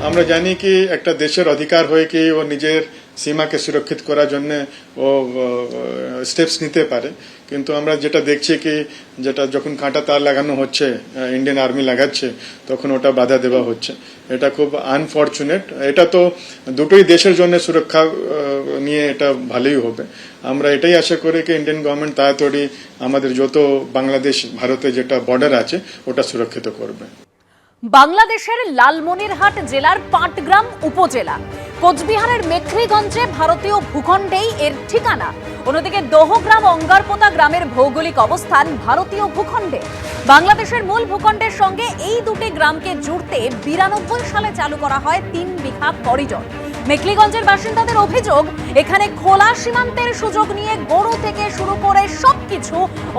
আমরা জানি কি একটা দেশের অধিকার হয়ে কি ও নিজের সীমাকে সুরক্ষিত করার জন্য ও স্টেপস নিতে পারে, কিন্তু আমরা যেটা দেখছি কি যেটা যখন কাঁটা তার লাগানো হচ্ছে, ইন্ডিয়ান আর্মি লাগাচ্ছে, তখন ওটা বাধা দেওয়া হচ্ছে। এটা খুব আনফরচুনেট। এটা তো দুটোই দেশের জন্য সুরক্ষা নিয়ে এটা ভালোই হবে। আমরা এটাই আশা করি কি ইন্ডিয়ান গভর্নমেন্ট তাড়াতাড়ি আমাদের যত বাংলাদেশ ভারতে যেটা বর্ডার আছে ওটা সুরক্ষিত করবে। বাংলাদেশের লালমনিরহাট জেলার পাটগ্রাম উপজেলা, কোচবিহারের মেখলিগঞ্জে ভারতীয় ভূখণ্ডেই এর ঠিকানা। অন্যদিকে দহগ্রাম অঙ্গারপোতা গ্রামের ভৌগোলিক অবস্থান ভারতীয় ভূখণ্ডে। বাংলাদেশের মূল ভূখণ্ডের সঙ্গে এই দুটি গ্রামকে জুড়তে 92 সালে চালু করা হয় 3 বিঘা করিডোর। মেখলিগঞ্জের বাসিন্দাদের অভিযোগ, এখানে খোলা সীমান্তের সুযোগ নিয়ে গরু থেকে শুরু করে সবকিছু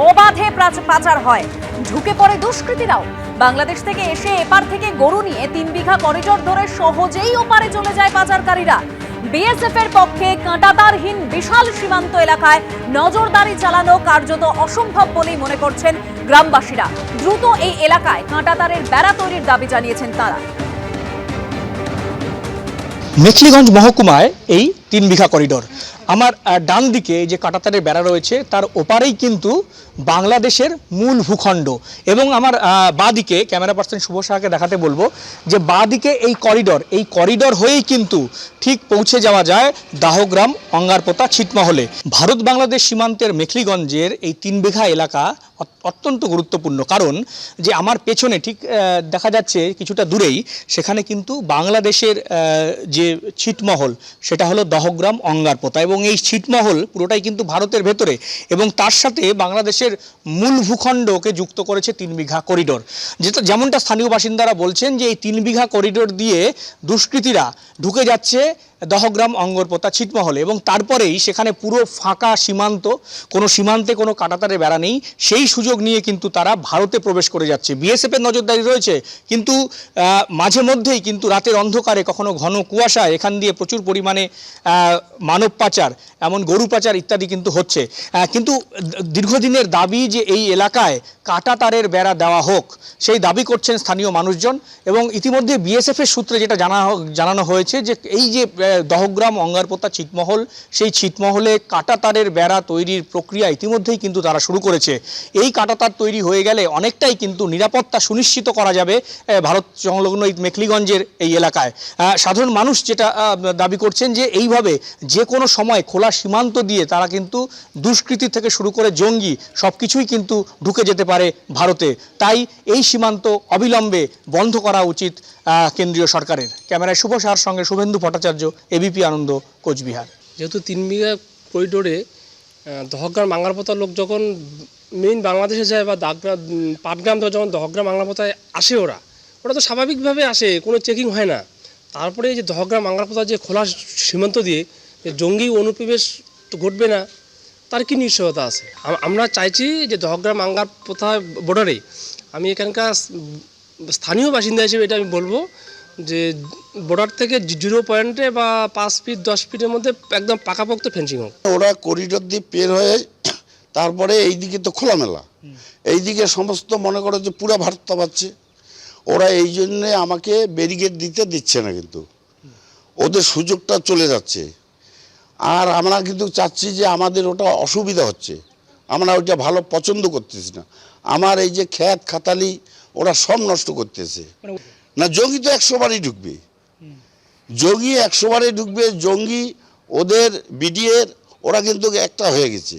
অবাধে পাচার হয়। ঢুকে পড়ে দুষ্কৃতীরাও। বাংলাদেশ থেকে এসে এপার থেকে গরু নিয়ে 3 বিঘা করিডোর ধরে সহজেই ওপারে চলে যায় পাচারকারীরা। বিএসএফ এর পক্ষে কাঁটাতারহীন বিশাল সীমান্ত এলাকায় নজরদারি চালানো কার্যত অসম্ভব বলেই মনে করছেন গ্রামবাসীরা। দ্রুত এই এলাকায় কাঁটাতারের বেড়া তৈরির দাবি জানিয়েছেন তারা। মেখলিগঞ্জ মহকুমায় এই 3 বিঘা করিডোর। আমার ডান দিকে যে কাঁটাতারের বেড়া রয়েছে তার ওপারেই কিন্তু বাংলাদেশের মূল ভূখণ্ড, এবং আমার বাঁ দিকে ক্যামেরা পার্সন শুভ সাহাকে দেখাতে বলবো যে বাঁ দিকে এই করিডোর হয়েই কিন্তু ঠিক পৌঁছে যাওয়া যায় দাহগ্রাম, অঙ্গারপোতা, ছিটমহলে। ভারত বাংলাদেশ সীমান্তের মেখলিগঞ্জের এই 3 বিঘা এলাকা অত্যন্ত গুরুত্বপূর্ণ, কারণ যে আমার পেছনে ঠিক দেখা যাচ্ছে কিছুটা দূরেই, সেখানে কিন্তু বাংলাদেশের যে ছিটমহল সেটা হলো দহগ্রাম, অঙ্গারপোতা, এবং এই ছিটমহল পুরোটাই কিন্তু ভারতের ভেতরে, এবং তার সাথে বাংলাদেশের মূল ভূখণ্ডকে যুক্ত করেছে 3 বিঘা করিডোর। যেমনটা স্থানীয় বাসিন্দারা বলছেন যে এই 3 বিঘা করিডোর দিয়ে দুষ্কৃতীরা ঢুকে যাচ্ছে দহগ্রাম, অঙ্গারপোতা, ছিটমহলে, এবং তারপরেই সেখানে পুরো ফাঁকা সীমান্ত, কোনো সীমান্তে কোনো কাঁটাতারের বেড়া নেই। সেই সুযোগ নিয়ে কিন্তু তারা ভারতে প্রবেশ করে যাচ্ছে। বিএসএফের নজরদারি রয়েছে, কিন্তু মাঝে মধ্যেই কিন্তু রাতের অন্ধকারে, কখনো ঘন কুয়াশায় এখান দিয়ে প্রচুর পরিমাণে মানব পাচার, এমন গরু পাচার ইত্যাদি কিন্তু হচ্ছে। কিন্তু দীর্ঘদিনের দাবি যে এই এলাকায় কাঁটাতারের বেড়া দেওয়া হোক, সেই দাবি করছেন স্থানীয় মানুষজন। এবং ইতিমধ্যে বিএসএফের সূত্রে যেটা জানানো হয়েছে যে এই যে দহগ্রাম, অঙ্গারপোতা, ছিটমহল, সেই ছিটমহলে কাঁটাতারের বেড়া তৈরির প্রক্রিয়া ইতিমধ্যেই কিন্তু তারা শুরু করেছে। এই কাঁটাতার তৈরি হয়ে গেলে অনেকটাই কিন্তু নিরাপত্তা সুনিশ্চিত করা যাবে ভারত সংলগ্ন এই মেখলিগঞ্জের এই এলাকায়। সাধারণ মানুষ যেটা দাবি করছেন যে এইভাবে যে কোনো সময় খোলা সীমান্ত দিয়ে তারা কিন্তু দুষ্কৃতি থেকে শুরু করে জঙ্গি সব কিছুই কিন্তু ঢুকে যেতে পারে ভারতে। তাই এই সীমান্ত অবিলম্বে বন্ধ করা উচিত কেন্দ্রীয় সরকারের। ক্যামেরায় শুভ সাহার সঙ্গে শুভেন্দু ভট্টাচার্য, এবিপি আনন্দ, কোচবিহার। যেহেতু 3 বিঘা করিডোরে দহগ্রাম, অঙ্গারপোতার লোক যখন মেইন বাংলাদেশে যায় বা পাটগ্রাম থেকে যখন দহগ্রাম, অঙ্গারপোতায় আসে, ওরা তো স্বাভাবিকভাবে আসে, কোনো চেকিং হয় না। তারপরে যে দহগ্রাম, অঙ্গারপোতা যে খোলা সীমান্ত দিয়ে জঙ্গি অনুপ্রবেশ তো ঘটবে না, তার কি নিশ্চয়তা আছে? আমরা চাইছি যে দহগ্রাম, অঙ্গারপোতা বর্ডারে, আমি এখানকার স্থানীয় বাসিন্দা হিসেবে এটা আমি বলবো যে বর্ডার থেকে 0 পয়েন্টে বা 5 ফিট 10 ফিটের মধ্যে একদম পাকাপোক্ত ফেন্সিং হোক। ওরা করিডোর দিয়ে পের হয়ে তারপরে এইদিকে তো খোলামেলা, এইদিকে সমস্ত মনে করো যে পুরো ভারত পাচ্ছে। ওরা এই জন্যে আমাকে ব্যারিকেড দিচ্ছে না, কিন্তু ওদের সুযোগটা চলে যাচ্ছে। আর আমরা কিন্তু চাচ্ছি যে আমাদের ওটা অসুবিধা হচ্ছে, আমরা ওইটা ভালো পছন্দ করতেছি না। আমার এই যে ক্ষেত খাতালি ওরা সব নষ্ট করতেছে না। জঙ্গি তো 100 বারই ঢুকবে, জঙ্গি 100 বারই ঢুকবে। জঙ্গি ওদের বিডিএর ওরা কিন্তু একটা হয়ে গেছে।